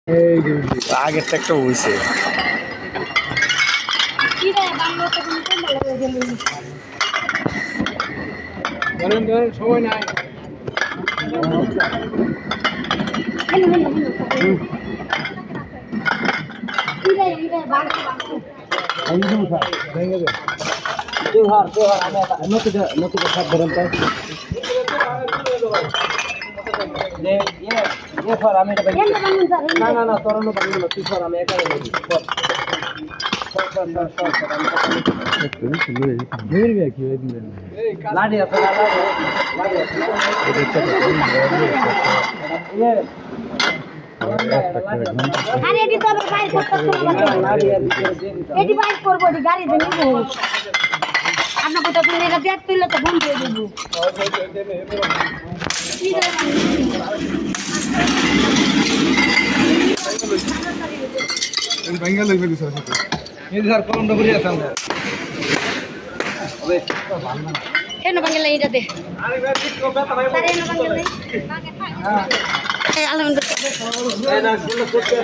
এই যে আগেরটা একটা হইছে। ধরেন ধরেন সময় নাই। ভেঙে দে। নতুন খাট ধরেন তো আমি না না না তোর বাংলা না তুই সর আমি একা লাড়ি আছে লাড়ি আছে আরে এটি তো আবার বাইর করতে হবে এটি বাইর করব এটি গাড়িতে নিব আমরা কোথা থেকে এটা ব্যাগ তুললে তো বন্ধ হয়ে যাবে ভেঙে লইবে কিছু আছে এই স্যার কোন ডবরি আছে আমরা হবে কেন বাঙ্গলা এটা দে আরে ভাই ঠিক কথা ভাই আরে না বাঙ্গলা হ্যাঁ আলহামদুলিল্লাহ এই না করতে